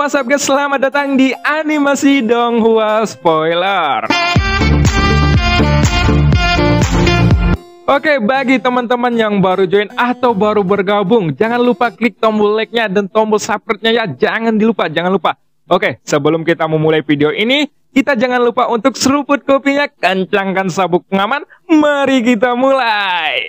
WhatsApp guys, selamat datang di animasi Donghua Spoiler. Oke, bagi teman-teman yang baru join atau baru bergabung, jangan lupa klik tombol like-nya dan tombol subscribe-nya ya, jangan lupa. Oke, sebelum kita memulai video ini, kita jangan lupa untuk seruput kopinya, kencangkan sabuk pengaman, mari kita mulai.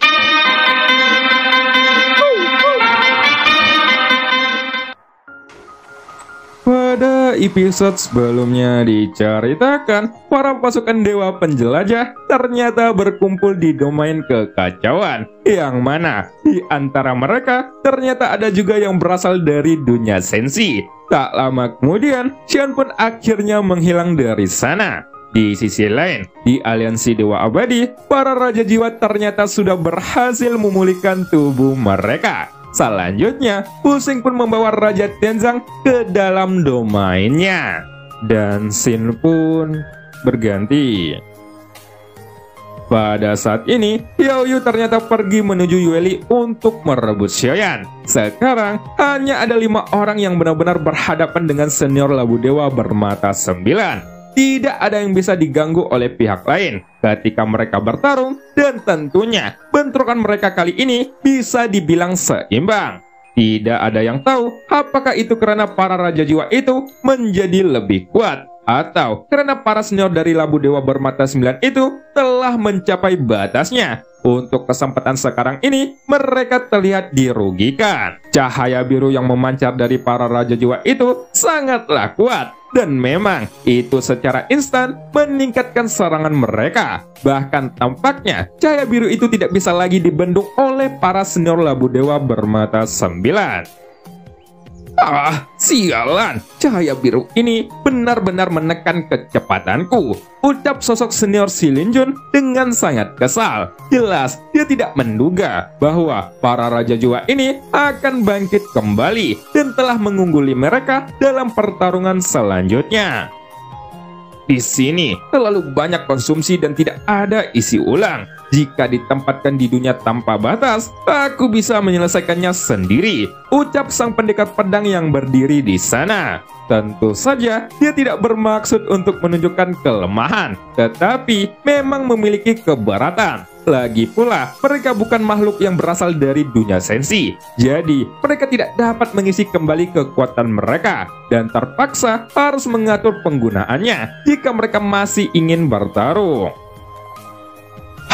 Pada episode sebelumnya diceritakan, para pasukan dewa penjelajah ternyata berkumpul di domain kekacauan, yang mana di antara mereka ternyata ada juga yang berasal dari dunia sensi. Tak lama kemudian, Xian pun akhirnya menghilang dari sana. Di sisi lain, di aliansi Dewa Abadi, para Raja Jiwa ternyata sudah berhasil memulihkan tubuh mereka. Selanjutnya, Pusing pun membawa Raja Tianzang ke dalam domainnya. Dan scene pun berganti. Pada saat ini, Yao Yu ternyata pergi menuju Yueli untuk merebut Xiaoyan. Sekarang, hanya ada 5 orang yang benar-benar berhadapan dengan senior Labu Dewa bermata 9. Tidak ada yang bisa diganggu oleh pihak lain ketika mereka bertarung, dan tentunya bentrokan mereka kali ini bisa dibilang seimbang. Tidak ada yang tahu apakah itu karena para Raja Jiwa itu menjadi lebih kuat, atau karena para senior dari Labu Dewa bermata 9 itu telah mencapai batasnya. Untuk kesempatan sekarang ini, mereka terlihat dirugikan. Cahaya biru yang memancar dari para Raja Jiwa itu sangatlah kuat. Dan memang itu secara instan meningkatkan serangan mereka. Bahkan tampaknya cahaya biru itu tidak bisa lagi dibendung oleh para senior Labu Dewa bermata 9. Ah, sialan, cahaya biru ini benar-benar menekan kecepatanku, ucap sosok senior Si Linjun dengan sangat kesal. Jelas dia tidak menduga bahwa para Raja Jiwa ini akan bangkit kembali dan telah mengungguli mereka dalam pertarungan selanjutnya. Di sini terlalu banyak konsumsi dan tidak ada isi ulang. Jika ditempatkan di dunia tanpa batas, aku bisa menyelesaikannya sendiri, ucap sang pendekar pedang yang berdiri di sana. Tentu saja dia tidak bermaksud untuk menunjukkan kelemahan, tetapi memang memiliki keberatan. Lagi pula, mereka bukan makhluk yang berasal dari dunia sensi. Jadi, mereka tidak dapat mengisi kembali kekuatan mereka dan terpaksa harus mengatur penggunaannya jika mereka masih ingin bertarung.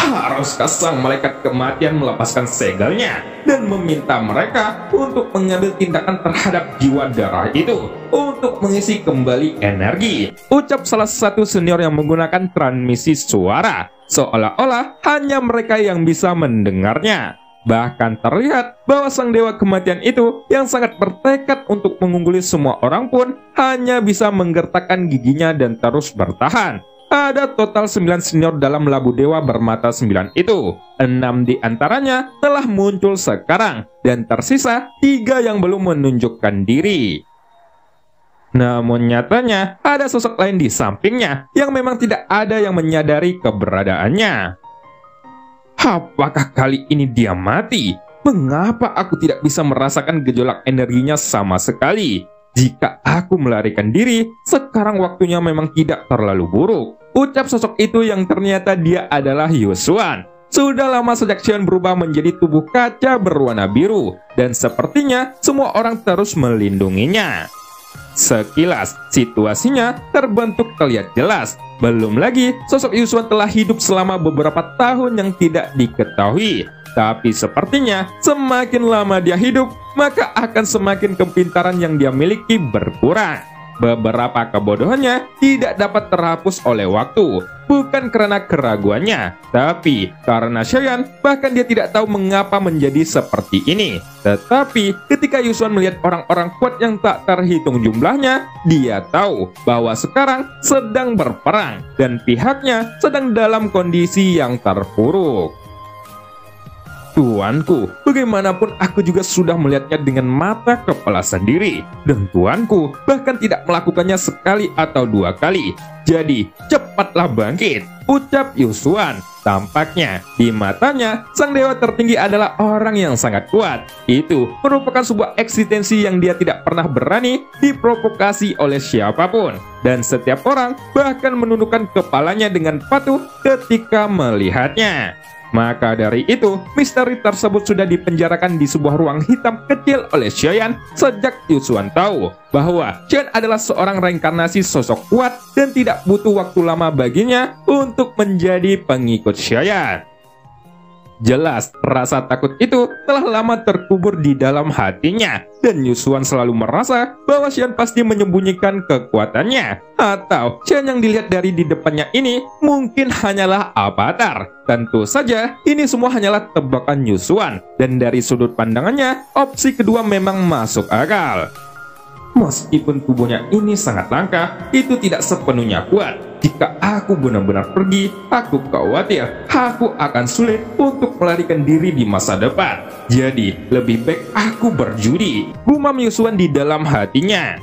Haruskah sang malaikat kematian melepaskan segelnya dan meminta mereka untuk mengambil tindakan terhadap jiwa darah itu untuk mengisi kembali energi, ucap salah satu senior yang menggunakan transmisi suara, seolah-olah hanya mereka yang bisa mendengarnya. Bahkan terlihat bahwa sang dewa kematian itu yang sangat bertekad untuk mengungguli semua orang pun hanya bisa menggertakkan giginya dan terus bertahan. Ada total 9 senior dalam Labu Dewa bermata 9 itu. 6 di antaranya telah muncul sekarang, dan tersisa 3 yang belum menunjukkan diri. Namun nyatanya ada sosok lain di sampingnya yang memang tidak ada yang menyadari keberadaannya. Apakah kali ini dia mati? Mengapa aku tidak bisa merasakan gejolak energinya sama sekali? Jika aku melarikan diri, sekarang waktunya memang tidak terlalu buruk, ucap sosok itu yang ternyata dia adalah Yusuan. Sudah lama sejak Xian berubah menjadi tubuh kaca berwarna biru, dan sepertinya semua orang terus melindunginya. Sekilas, situasinya terbentuk terlihat jelas. Belum lagi, sosok Yusuan telah hidup selama beberapa tahun yang tidak diketahui. Tapi sepertinya semakin lama dia hidup, maka akan semakin kepintaran yang dia miliki berkurang. Beberapa kebodohannya tidak dapat terhapus oleh waktu, bukan karena keraguannya, tapi karena Xiaoyan bahkan dia tidak tahu mengapa menjadi seperti ini. Tetapi ketika Yusuan melihat orang-orang kuat yang tak terhitung jumlahnya, dia tahu bahwa sekarang sedang berperang dan pihaknya sedang dalam kondisi yang terpuruk. Tuanku, bagaimanapun aku juga sudah melihatnya dengan mata kepala sendiri. Dan tuanku bahkan tidak melakukannya sekali atau 2 kali. Jadi, cepatlah bangkit, ucap Yusuan. Tampaknya di matanya, sang dewa tertinggi adalah orang yang sangat kuat. Itu merupakan sebuah eksistensi yang dia tidak pernah berani diprovokasi oleh siapapun. Dan setiap orang bahkan menundukkan kepalanya dengan patuh ketika melihatnya. Maka dari itu, misteri tersebut sudah dipenjarakan di sebuah ruang hitam kecil oleh Xiaoyan sejak Yusuan tahu bahwa Xiaoyan adalah seorang reinkarnasi sosok kuat dan tidak butuh waktu lama baginya untuk menjadi pengikut Xiaoyan. Jelas, rasa takut itu telah lama terkubur di dalam hatinya, dan Yusuan selalu merasa bahwa Xiaoyan pasti menyembunyikan kekuatannya, atau Xiaoyan yang dilihat dari di depannya ini mungkin hanyalah avatar. Tentu saja, ini semua hanyalah tebakan Yusuan, dan dari sudut pandangannya, opsi kedua memang masuk akal. Meskipun tubuhnya ini sangat langka, itu tidak sepenuhnya kuat. Jika aku benar-benar pergi, aku khawatir aku akan sulit untuk melarikan diri di masa depan. Jadi, lebih baik aku berjudi, gumam Yusuan di dalam hatinya.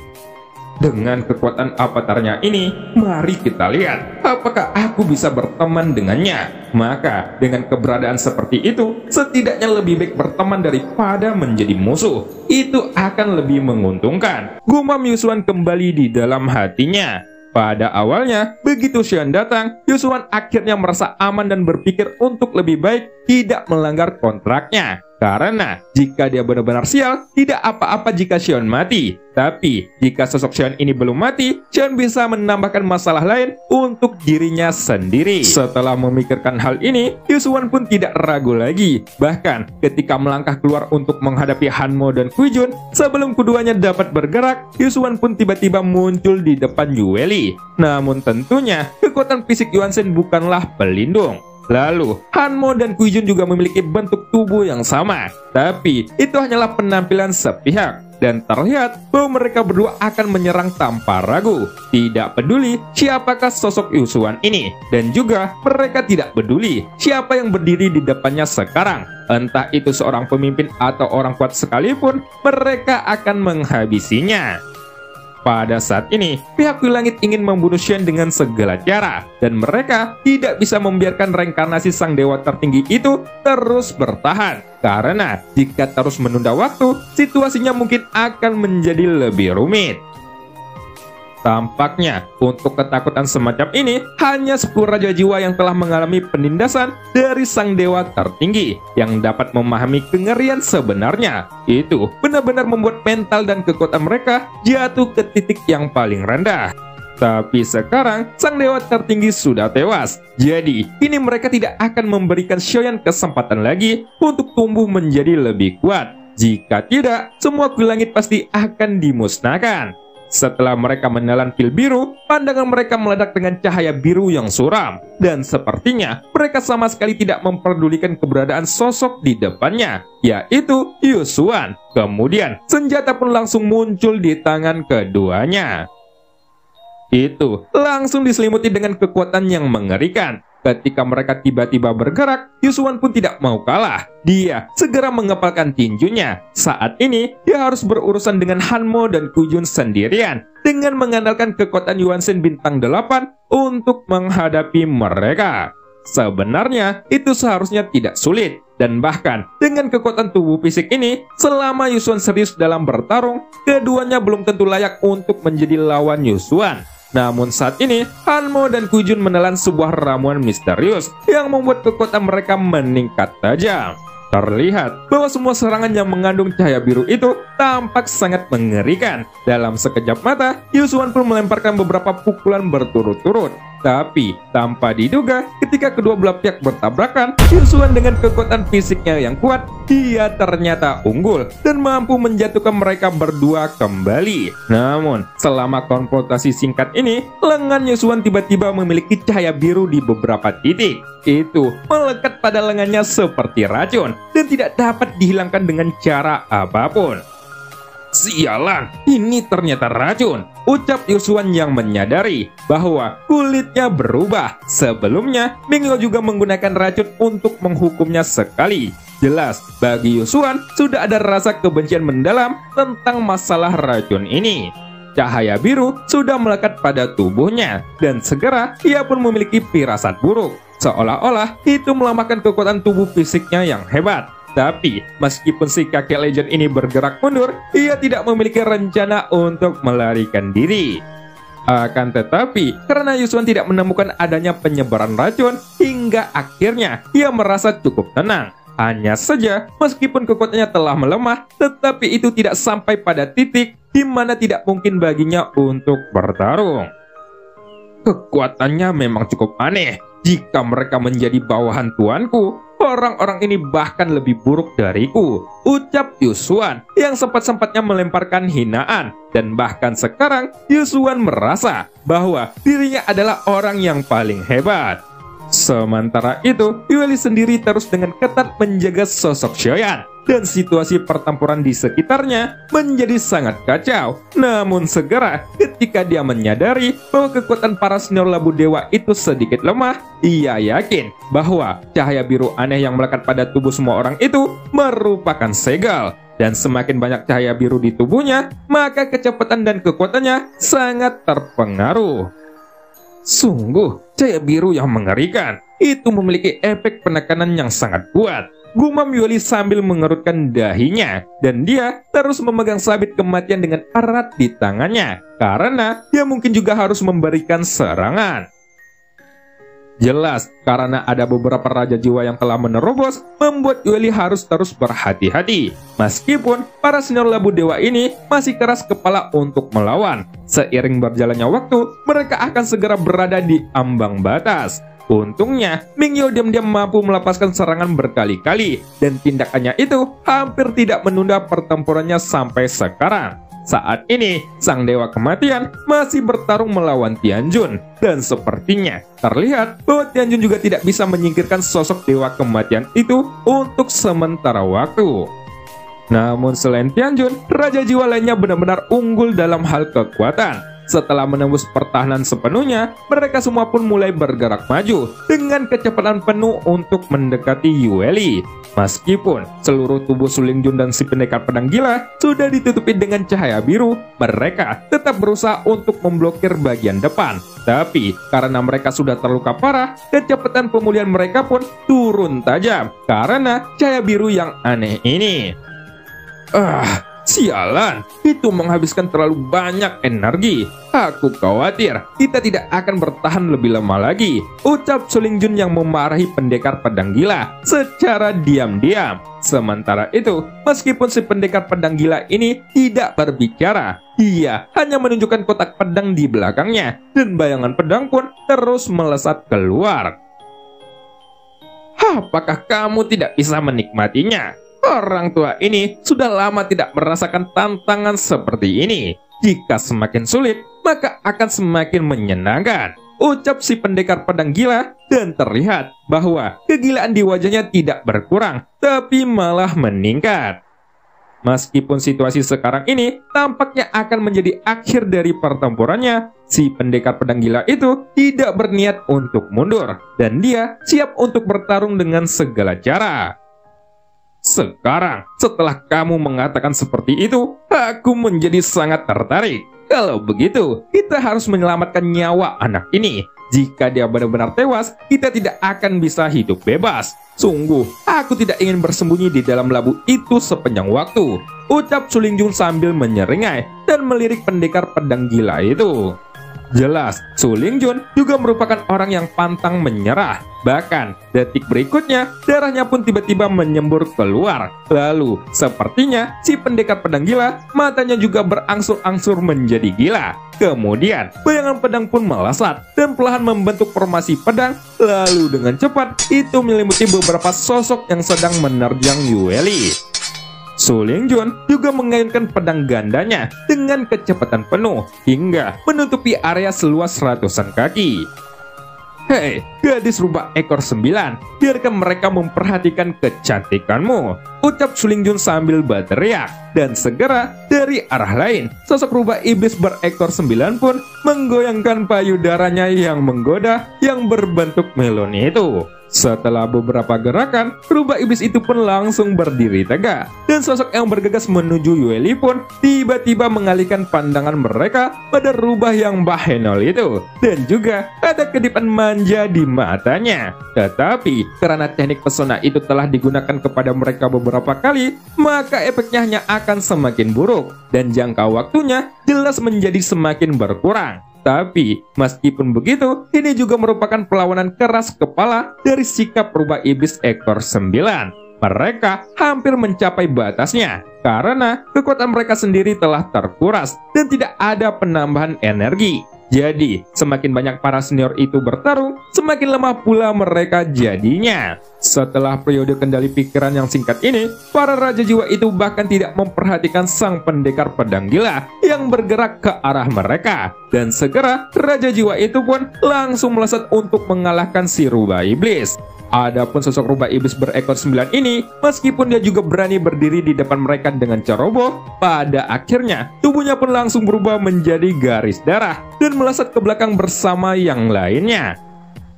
Dengan kekuatan avatarnya ini, mari kita lihat apakah aku bisa berteman dengannya. Maka, dengan keberadaan seperti itu, setidaknya lebih baik berteman daripada menjadi musuh. Itu akan lebih menguntungkan, gumam Yusuan kembali di dalam hatinya. Pada awalnya, begitu Xiaoyan datang, Yusuan akhirnya merasa aman dan berpikir untuk lebih baik tidak melanggar kontraknya. Karena jika dia benar-benar sial, tidak apa-apa jika Xiaoyan mati. Tapi jika sosok Xiaoyan ini belum mati, Xiaoyan bisa menambahkan masalah lain untuk dirinya sendiri. Setelah memikirkan hal ini, Yusuan pun tidak ragu lagi. Bahkan ketika melangkah keluar untuk menghadapi Hanmo dan Guijun, sebelum keduanya dapat bergerak, Yusuan pun tiba-tiba muncul di depan Yueli. Namun tentunya, kekuatan fisik Yuansen bukanlah pelindung. Lalu, Hanmo dan Guijun juga memiliki bentuk tubuh yang sama. Tapi, itu hanyalah penampilan sepihak. Dan terlihat bahwa mereka berdua akan menyerang tanpa ragu. Tidak peduli siapakah sosok Yusuan ini. Dan juga, mereka tidak peduli siapa yang berdiri di depannya sekarang. Entah itu seorang pemimpin atau orang kuat sekalipun, mereka akan menghabisinya. Pada saat ini, pihak Langit ingin membunuh Xiaoyan dengan segala cara, dan mereka tidak bisa membiarkan reinkarnasi sang dewa tertinggi itu terus bertahan. Karena jika terus menunda waktu, situasinya mungkin akan menjadi lebih rumit. Tampaknya, untuk ketakutan semacam ini, hanya 10 Raja Jiwa yang telah mengalami penindasan dari sang dewa tertinggi, yang dapat memahami kengerian sebenarnya. Itu benar-benar membuat mental dan kekuatan mereka jatuh ke titik yang paling rendah. Tapi sekarang, sang dewa tertinggi sudah tewas. Jadi, kini mereka tidak akan memberikan Xiaoyan kesempatan lagi untuk tumbuh menjadi lebih kuat. Jika tidak, semua kuil langit pasti akan dimusnahkan. Setelah mereka menelan pil biru, pandangan mereka meledak dengan cahaya biru yang suram. Dan sepertinya mereka sama sekali tidak memperdulikan keberadaan sosok di depannya, yaitu Yusuan. Kemudian, senjata pun langsung muncul di tangan keduanya. Itu langsung diselimuti dengan kekuatan yang mengerikan. Ketika mereka tiba-tiba bergerak, Yusuan pun tidak mau kalah. Dia segera mengepalkan tinjunya. Saat ini, dia harus berurusan dengan Hanmo dan Guijun sendirian, dengan mengandalkan kekuatan Yuansen bintang 8 untuk menghadapi mereka. Sebenarnya, itu seharusnya tidak sulit. Dan bahkan, dengan kekuatan tubuh fisik ini, selama Yusuan serius dalam bertarung, keduanya belum tentu layak untuk menjadi lawan Yusuan. Namun saat ini, Hanmo dan Guijun menelan sebuah ramuan misterius yang membuat kekuatan mereka meningkat tajam. Terlihat bahwa semua serangan yang mengandung cahaya biru itu tampak sangat mengerikan. Dalam sekejap mata, Yusuan pun melemparkan beberapa pukulan berturut-turut. Tapi, tanpa diduga, ketika kedua belah pihak bertabrakan, Yusuan dengan kekuatan fisiknya yang kuat, dia ternyata unggul dan mampu menjatuhkan mereka berdua kembali. Namun, selama konfrontasi singkat ini, lengan Yusuan tiba-tiba memiliki cahaya biru di beberapa titik. Itu melekat pada lengannya seperti racun dan tidak dapat dihilangkan dengan cara apapun. Sialan, ini ternyata racun, ucap Yusuan yang menyadari bahwa kulitnya berubah. Sebelumnya, Mingyou juga menggunakan racun untuk menghukumnya sekali. Jelas, bagi Yusuan sudah ada rasa kebencian mendalam tentang masalah racun ini. Cahaya biru sudah melekat pada tubuhnya, dan segera ia pun memiliki firasat buruk. seolah-olah itu melemahkan kekuatan tubuh fisiknya yang hebat. Tapi, meskipun si kakek legend ini bergerak mundur, ia tidak memiliki rencana untuk melarikan diri. Akan tetapi, karena Yuswan tidak menemukan adanya penyebaran racun, hingga akhirnya ia merasa cukup tenang. Hanya saja, meskipun kekuatannya telah melemah, tetapi itu tidak sampai pada titik di mana tidak mungkin baginya untuk bertarung. Kekuatannya memang cukup aneh. Jika mereka menjadi bawahan tuanku, orang-orang ini bahkan lebih buruk dariku, ucap Yuswan yang sempat-sempatnya melemparkan hinaan. Dan bahkan sekarang, Yuswan merasa bahwa dirinya adalah orang yang paling hebat. Sementara itu, Yueli sendiri terus dengan ketat menjaga sosok Xiaoyan, dan situasi pertempuran di sekitarnya menjadi sangat kacau. Namun segera, ketika dia menyadari bahwa kekuatan para senior labu dewa itu sedikit lemah, ia yakin bahwa cahaya biru aneh yang melekat pada tubuh semua orang itu merupakan segel. Dan semakin banyak cahaya biru di tubuhnya, maka kecepatan dan kekuatannya sangat terpengaruh. Sungguh, cahaya biru yang mengerikan. Itu memiliki efek penekanan yang sangat kuat, gumam Yueli sambil mengerutkan dahinya. Dan dia terus memegang sabit kematian dengan erat di tangannya, karena dia mungkin juga harus memberikan serangan. Jelas, karena ada beberapa raja jiwa yang telah menerobos, membuat Yueli harus terus berhati-hati. Meskipun para senior labu dewa ini masih keras kepala untuk melawan, seiring berjalannya waktu, mereka akan segera berada di ambang batas. Untungnya, Mingyou diam-diam mampu melepaskan serangan berkali-kali, dan tindakannya itu hampir tidak menunda pertempurannya sampai sekarang. Saat ini, sang dewa kematian masih bertarung melawan Tianjun, dan sepertinya terlihat bahwa Tianjun juga tidak bisa menyingkirkan sosok dewa kematian itu untuk sementara waktu. Namun selain Tianjun, raja jiwa lainnya benar-benar unggul dalam hal kekuatan. Setelah menembus pertahanan sepenuhnya, mereka semua pun mulai bergerak maju dengan kecepatan penuh untuk mendekati Yueli. Meskipun seluruh tubuh Su Lingjun dan si pendekar pedang gila sudah ditutupi dengan cahaya biru, mereka tetap berusaha untuk memblokir bagian depan. Tapi karena mereka sudah terluka parah, kecepatan pemulihan mereka pun turun tajam karena cahaya biru yang aneh ini. Sialan, itu menghabiskan terlalu banyak energi. Aku khawatir kita tidak akan bertahan lebih lama lagi, ucap Su Lingjun yang memarahi pendekar pedang gila secara diam-diam. Sementara itu, meskipun si pendekar pedang gila ini tidak berbicara, ia hanya menunjukkan kotak pedang di belakangnya, dan bayangan pedang pun terus melesat keluar. Apakah kamu tidak bisa menikmatinya? Orang tua ini sudah lama tidak merasakan tantangan seperti ini. Jika semakin sulit, maka akan semakin menyenangkan, ucap si pendekar pedang gila, dan terlihat bahwa kegilaan di wajahnya tidak berkurang, tapi malah meningkat. Meskipun situasi sekarang ini tampaknya akan menjadi akhir dari pertempurannya, si pendekar pedang gila itu tidak berniat untuk mundur, dan dia siap untuk bertarung dengan segala cara. Sekarang, setelah kamu mengatakan seperti itu, aku menjadi sangat tertarik. Kalau begitu, kita harus menyelamatkan nyawa anak ini. Jika dia benar-benar tewas, kita tidak akan bisa hidup bebas. Sungguh, aku tidak ingin bersembunyi di dalam labu itu sepanjang waktu, ucap Su Lingjun sambil menyeringai dan melirik pendekar pedang gila itu. Jelas, Su Lingjun juga merupakan orang yang pantang menyerah. Bahkan, detik berikutnya, darahnya pun tiba-tiba menyembur keluar. Lalu, sepertinya si pendekar pedang gila, matanya juga berangsur-angsur menjadi gila. Kemudian, bayangan pedang pun melesat dan perlahan membentuk formasi pedang. Lalu dengan cepat, itu menyelimuti beberapa sosok yang sedang menerjang Yueli. Su Lingjun juga mengayunkan pedang gandanya dengan kecepatan penuh hingga menutupi area seluas ratusan kaki. Hei, gadis rubah ekor 9, biarkan mereka memperhatikan kecantikanmu, ucap Su Lingjun sambil berteriak. Dan segera dari arah lain, sosok rubah iblis berekor 9 pun menggoyangkan payudaranya yang menggoda yang berbentuk melon itu. Setelah beberapa gerakan, rubah iblis itu pun langsung berdiri tegak. Dan sosok yang bergegas menuju Yueli pun tiba-tiba mengalihkan pandangan mereka pada rubah yang bahenol itu. Dan juga ada kedipan manja di matanya. Tetapi karena teknik pesona itu telah digunakan kepada mereka beberapa kali, maka efeknya hanya akan semakin buruk. Dan jangka waktunya jelas menjadi semakin berkurang. Tapi, meskipun begitu, ini juga merupakan perlawanan keras kepala dari sikap rubah iblis ekor 9. Mereka hampir mencapai batasnya, karena kekuatan mereka sendiri telah terkuras dan tidak ada penambahan energi. Jadi, semakin banyak para senior itu bertarung, semakin lemah pula mereka jadinya. Setelah periode kendali pikiran yang singkat ini, para Raja Jiwa itu bahkan tidak memperhatikan sang pendekar pedang gila yang bergerak ke arah mereka. Dan segera, Raja Jiwa itu pun langsung melesat untuk mengalahkan si rubah iblis. Adapun sosok rubah iblis berekor 9 ini, meskipun dia juga berani berdiri di depan mereka dengan ceroboh, pada akhirnya tubuhnya pun langsung berubah menjadi garis darah dan melesat ke belakang bersama yang lainnya.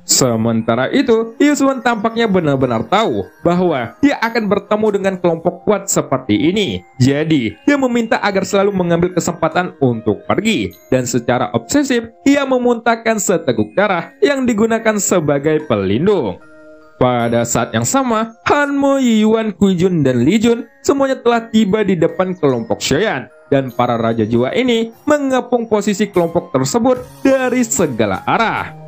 Sementara itu, Yusuan tampaknya benar-benar tahu bahwa dia akan bertemu dengan kelompok kuat seperti ini. Jadi, dia meminta agar selalu mengambil kesempatan untuk pergi. Dan secara obsesif, ia memuntahkan seteguk darah yang digunakan sebagai pelindung. Pada saat yang sama, Hanmo, Yiyuan, Kuijun, dan Lijun semuanya telah tiba di depan kelompok Shoyan. Dan para Raja Jiwa ini mengepung posisi kelompok tersebut dari segala arah.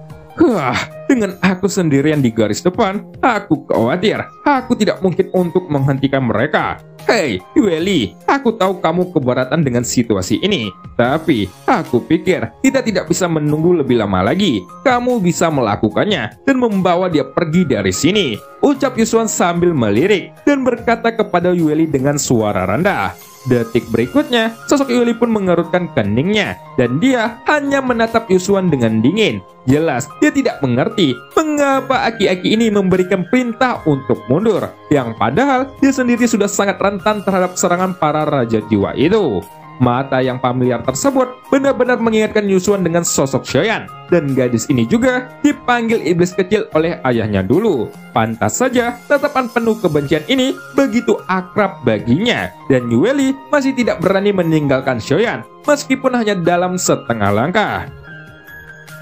Dengan aku sendirian di garis depan, aku khawatir aku tidak mungkin untuk menghentikan mereka. Hei, Yueli, aku tahu kamu keberatan dengan situasi ini. Tapi, aku pikir kita tidak bisa menunggu lebih lama lagi. Kamu bisa melakukannya dan membawa dia pergi dari sini. Ucap Yusuan sambil melirik dan berkata kepada Yueli dengan suara rendah. Detik berikutnya, sosok Yueli pun mengerutkan keningnya, dan dia hanya menatap Yusuan dengan dingin. Jelas, dia tidak mengerti mengapa aki-aki ini memberikan perintah untuk mundur, yang padahal dia sendiri sudah sangat rentan terhadap serangan para Raja Jiwa itu. Mata yang familiar tersebut benar-benar mengingatkan Yusuan dengan sosok Shoyan, dan gadis ini juga dipanggil iblis kecil oleh ayahnya dulu. Pantas saja tatapan penuh kebencian ini begitu akrab baginya, dan Yueli masih tidak berani meninggalkan Shoyan meskipun hanya dalam setengah langkah.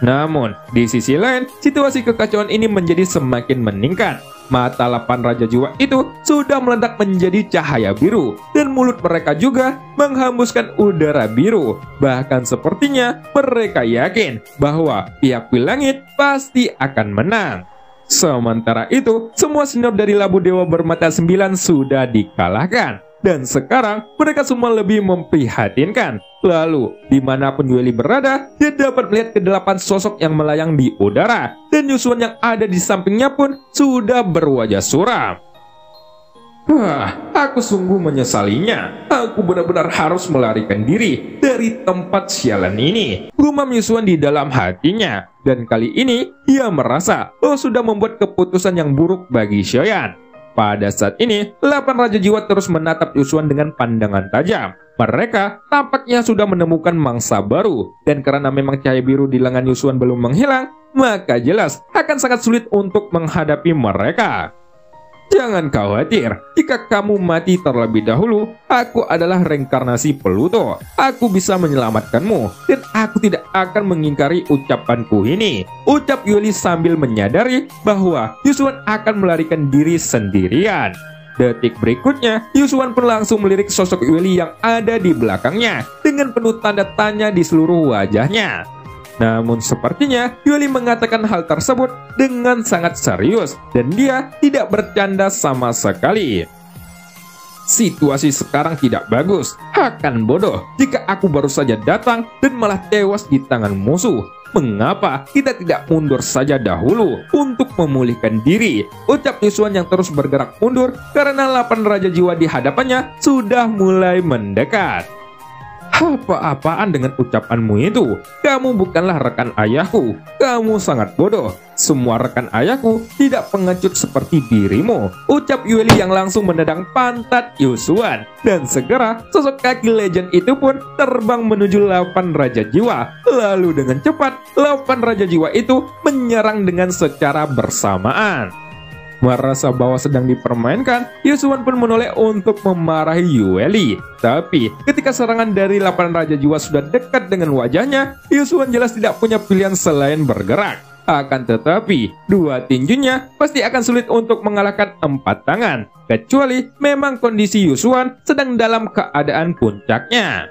Namun, di sisi lain, situasi kekacauan ini menjadi semakin meningkat. Mata 8 Raja Jiwa itu sudah meledak menjadi cahaya biru, dan mulut mereka juga menghembuskan udara biru. Bahkan sepertinya mereka yakin bahwa pihak Langit pasti akan menang. Sementara itu, semua senior dari Labu Dewa Bermata 9 sudah dikalahkan. Dan sekarang mereka semua lebih memprihatinkan. Lalu, dimanapun Yueli berada, dia dapat melihat ke-8 sosok yang melayang di udara. Dan Yusuan yang ada di sampingnya pun sudah berwajah suram. Aku sungguh menyesalinya. Aku benar-benar harus melarikan diri dari tempat sialan ini, gumam Yusuan di dalam hatinya. Dan kali ini, ia merasa sudah membuat keputusan yang buruk bagi Shoyan. Pada saat ini, 8 Raja Jiwa terus menatap Yusuan dengan pandangan tajam. Mereka tampaknya sudah menemukan mangsa baru, dan karena memang cahaya biru di lengan Yusuan belum menghilang, maka jelas akan sangat sulit untuk menghadapi mereka. Jangan khawatir, jika kamu mati terlebih dahulu, aku adalah reinkarnasi Pluto. Aku bisa menyelamatkanmu, dan aku tidak akan mengingkari ucapanku ini. Ucap Yueli sambil menyadari bahwa Yusuan akan melarikan diri sendirian. Detik berikutnya, Yusuan pun langsung melirik sosok Yueli yang ada di belakangnya, dengan penuh tanda tanya di seluruh wajahnya. Namun sepertinya Yueli mengatakan hal tersebut dengan sangat serius, dan dia tidak bercanda sama sekali. Situasi sekarang tidak bagus. Akan bodoh jika aku baru saja datang dan malah tewas di tangan musuh. Mengapa kita tidak mundur saja dahulu untuk memulihkan diri? Ucap Yusuan yang terus bergerak mundur karena 8 Raja Jiwa di hadapannya sudah mulai mendekat. Apa-apaan dengan ucapanmu itu? Kamu bukanlah rekan ayahku. Kamu sangat bodoh. Semua rekan ayahku tidak pengecut seperti dirimu. Ucap Yueli yang langsung menendang pantat Yusuan. Dan segera sosok kaki legend itu pun terbang menuju 8 Raja Jiwa. Lalu dengan cepat 8 Raja Jiwa itu menyerang dengan secara bersamaan. Merasa bahwa sedang dipermainkan, Yosuan pun menoleh untuk memarahi Yueli. Tapi ketika serangan dari 8 Raja Jiwa sudah dekat dengan wajahnya, Yosuan jelas tidak punya pilihan selain bergerak. Akan tetapi, 2 tinjunya pasti akan sulit untuk mengalahkan 4 tangan, kecuali memang kondisi Yosuan sedang dalam keadaan puncaknya.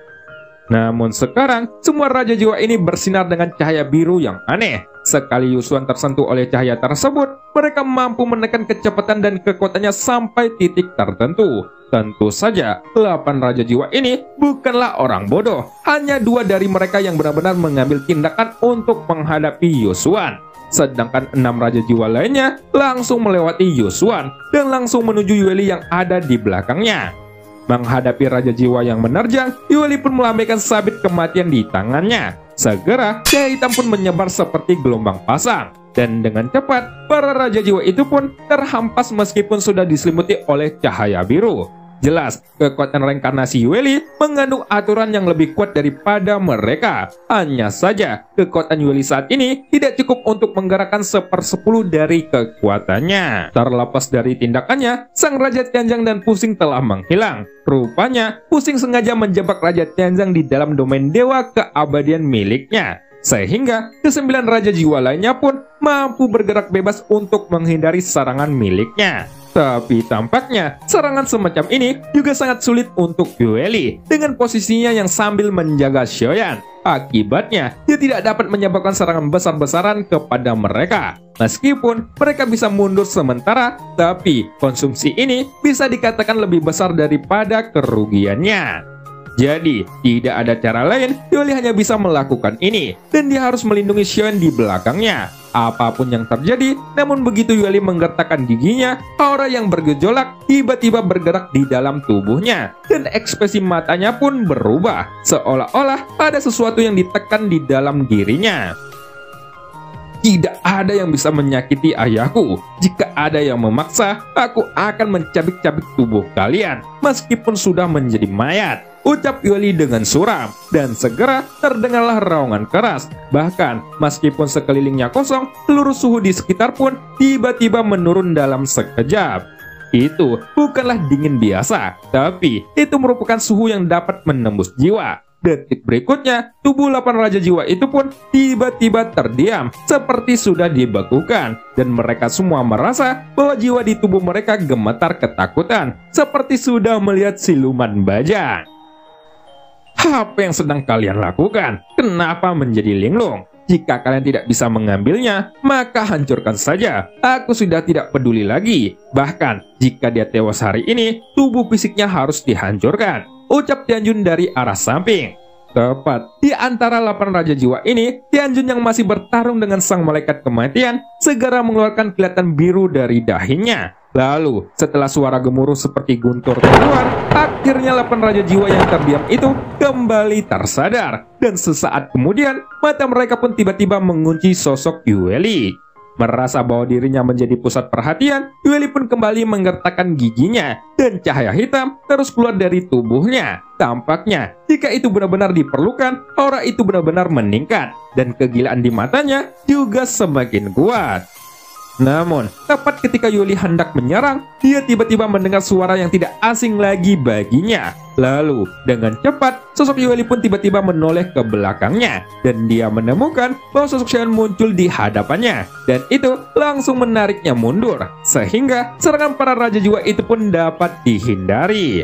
Namun sekarang, semua Raja Jiwa ini bersinar dengan cahaya biru yang aneh. Sekali Yosuan tersentuh oleh cahaya tersebut, mereka mampu menekan kecepatan dan kekuatannya sampai titik tertentu. Tentu saja, 8 Raja Jiwa ini bukanlah orang bodoh. Hanya 2 dari mereka yang benar-benar mengambil tindakan untuk menghadapi Yosuan. Sedangkan 6 Raja Jiwa lainnya langsung melewati Yosuan dan langsung menuju Yueli yang ada di belakangnya. Menghadapi Raja Jiwa yang menerjang, Yueli pun melambaikan sabit kematian di tangannya. Segera, cahaya hitam pun menyebar seperti gelombang pasang. Dan dengan cepat, para Raja Jiwa itu pun terhampas meskipun sudah diselimuti oleh cahaya biru. Jelas, kekuatan reinkarnasi Yueli mengandung aturan yang lebih kuat daripada mereka. Hanya saja, kekuatan Yueli saat ini tidak cukup untuk menggerakkan 1/10 dari kekuatannya. Terlepas dari tindakannya, Sang Raja Tianjang dan Pusing telah menghilang. Rupanya, Pusing sengaja menjebak Raja Tianjang di dalam domain dewa keabadian miliknya. Sehingga, ke-9 Raja Jiwa lainnya pun mampu bergerak bebas untuk menghindari serangan miliknya. Tapi tampaknya serangan semacam ini juga sangat sulit untuk Yueli dengan posisinya yang sambil menjaga Xiaoyan. Akibatnya, dia tidak dapat menyebabkan serangan besar-besaran kepada mereka. Meskipun mereka bisa mundur sementara, tapi konsumsi ini bisa dikatakan lebih besar daripada kerugiannya. Jadi, tidak ada cara lain, Yueli hanya bisa melakukan ini, dan dia harus melindungi Xiaoyan di belakangnya. Apapun yang terjadi, namun begitu Yueli menggertakkan giginya, aura yang bergejolak tiba-tiba bergerak di dalam tubuhnya, dan ekspresi matanya pun berubah, seolah-olah ada sesuatu yang ditekan di dalam dirinya. Tidak ada yang bisa menyakiti ayahku. Jika ada yang memaksa, aku akan mencabik-cabik tubuh kalian, meskipun sudah menjadi mayat, ucap Yueli dengan suram, dan segera terdengarlah raungan keras. Bahkan, meskipun sekelilingnya kosong, seluruh suhu di sekitar pun tiba-tiba menurun dalam sekejap. Itu bukanlah dingin biasa, tapi itu merupakan suhu yang dapat menembus jiwa. Detik berikutnya, tubuh 8 Raja Jiwa itu pun tiba-tiba terdiam, seperti sudah dibekukan, dan mereka semua merasa bahwa jiwa di tubuh mereka gemetar ketakutan, seperti sudah melihat siluman bajang. Apa yang sedang kalian lakukan? Kenapa menjadi linglung? Jika kalian tidak bisa mengambilnya, maka hancurkan saja. Aku sudah tidak peduli lagi. Bahkan, jika dia tewas hari ini, tubuh fisiknya harus dihancurkan, ucap Tianjun dari arah samping. Tepat di antara 8 Raja Jiwa ini, Tianjun yang masih bertarung dengan Sang Malaikat Kematian segera mengeluarkan kilatan biru dari dahinya. Lalu, setelah suara gemuruh seperti guntur keluar, akhirnya 8 Raja Jiwa yang terdiam itu kembali tersadar. Dan sesaat kemudian, mata mereka pun tiba-tiba mengunci sosok Yueli. Merasa bahwa dirinya menjadi pusat perhatian, Yueli pun kembali menggertakkan giginya, dan cahaya hitam terus keluar dari tubuhnya. Tampaknya, jika itu benar-benar diperlukan, aura itu benar-benar meningkat, dan kegilaan di matanya juga semakin kuat. Namun, tepat ketika Yueli hendak menyerang, dia tiba-tiba mendengar suara yang tidak asing lagi baginya. Lalu, dengan cepat, sosok Yueli pun tiba-tiba menoleh ke belakangnya, dan dia menemukan bahwa sosok Xiaoyan muncul di hadapannya, dan itu langsung menariknya mundur, sehingga serangan para Raja Jiwa itu pun dapat dihindari.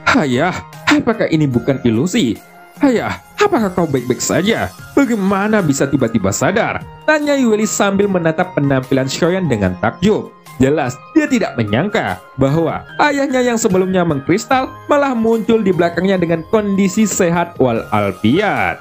Ayah, apakah ini bukan ilusi? Ayah, apakah kau baik-baik saja? Bagaimana bisa tiba-tiba sadar? Tanya Yueli sambil menatap penampilan Xiaoyan dengan takjub. Jelas, dia tidak menyangka bahwa ayahnya yang sebelumnya mengkristal malah muncul di belakangnya dengan kondisi sehat walafiat.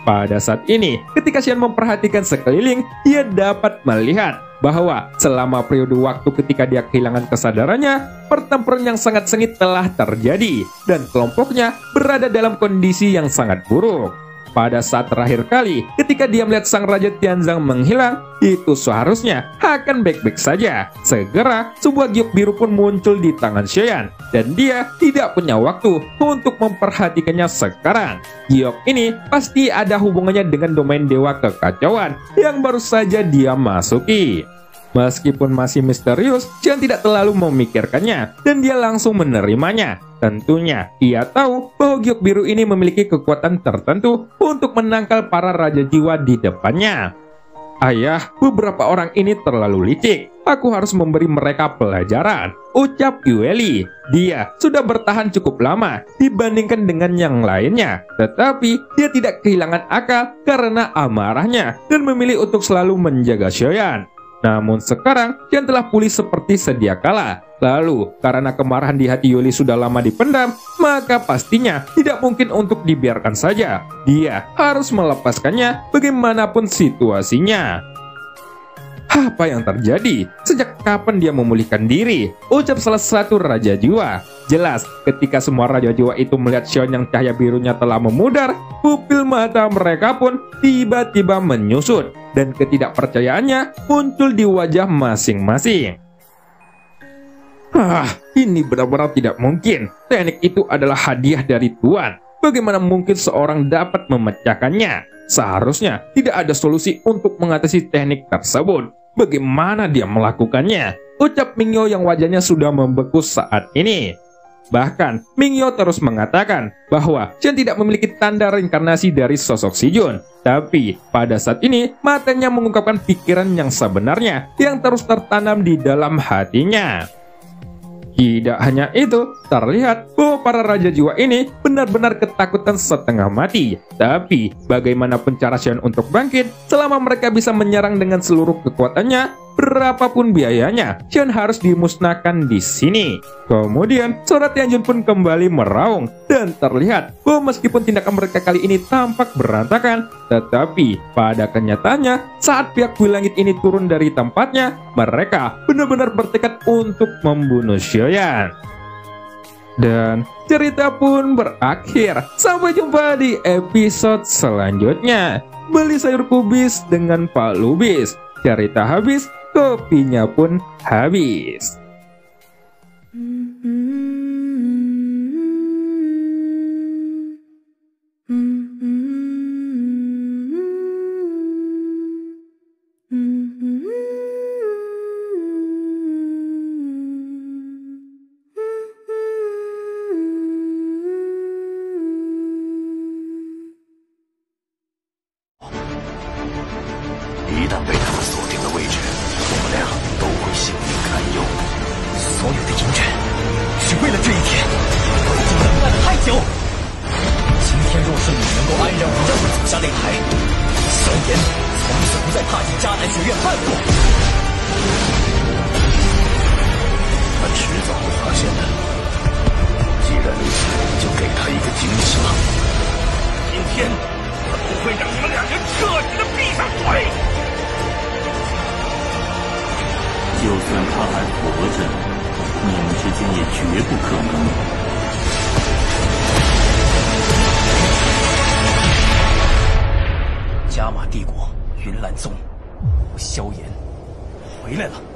Pada saat ini, ketika Xiaoyan memperhatikan sekeliling, dia dapat melihat bahwa selama periode waktu ketika dia kehilangan kesadarannya, pertempuran yang sangat sengit telah terjadi, dan kelompoknya berada dalam kondisi yang sangat buruk. Pada saat terakhir kali, ketika dia melihat Sang Raja Tianzang menghilang, itu seharusnya akan baik-baik saja. Segera, sebuah giok biru pun muncul di tangan Xiaoyan, dan dia tidak punya waktu untuk memperhatikannya sekarang. Giok ini pasti ada hubungannya dengan domain dewa kekacauan yang baru saja dia masuki. Meskipun masih misterius, Xian tidak terlalu memikirkannya, dan dia langsung menerimanya. Tentunya, ia tahu bahwa giok biru ini memiliki kekuatan tertentu untuk menangkal para raja jiwa di depannya. Ayah, beberapa orang ini terlalu licik. Aku harus memberi mereka pelajaran, ucap Yueli. Dia sudah bertahan cukup lama dibandingkan dengan yang lainnya. Tetapi, dia tidak kehilangan akal karena amarahnya dan memilih untuk selalu menjaga Xiaoyan. Namun sekarang, Xian telah pulih seperti sedia kala. Lalu, karena kemarahan di hati Yueli sudah lama dipendam, maka pastinya tidak mungkin untuk dibiarkan saja. Dia harus melepaskannya bagaimanapun situasinya. Apa yang terjadi? Sejak kapan dia memulihkan diri? Ucap salah satu raja jiwa. Jelas, ketika semua raja jiwa itu melihat Xiaoyan yang cahaya birunya telah memudar, pupil mata mereka pun tiba-tiba menyusut, dan ketidakpercayaannya muncul di wajah masing-masing. Ini benar-benar tidak mungkin. Teknik itu adalah hadiah dari Tuan. Bagaimana mungkin seorang dapat memecahkannya? Seharusnya tidak ada solusi untuk mengatasi teknik tersebut. Bagaimana dia melakukannya? Ucap Mingyo yang wajahnya sudah membeku saat ini. Bahkan, Mingyo terus mengatakan bahwa Xian tidak memiliki tanda reinkarnasi dari sosok Si Jun. Tapi, pada saat ini, matanya mengungkapkan pikiran yang sebenarnya yang terus tertanam di dalam hatinya. Tidak hanya itu, terlihat bahwa para raja jiwa ini benar-benar ketakutan setengah mati. Tapi, bagaimanapun cara Xiaoyan untuk bangkit, selama mereka bisa menyerang dengan seluruh kekuatannya, berapapun biayanya, Xiaoyan harus dimusnahkan di sini. Kemudian, suara Tianjun pun kembali meraung, dan terlihat bahwa meskipun tindakan mereka kali ini tampak berantakan, tetapi pada kenyataannya, saat pihak Bui Langit ini turun dari tempatnya, mereka benar-benar bertekad untuk membunuh Xiaoyan. Dan cerita pun berakhir. Sampai jumpa di episode selanjutnya. Beli sayur kubis dengan Pak Lubis. Cerita habis, kopinya pun habis.加玛帝国云岚宗，萧炎回来了。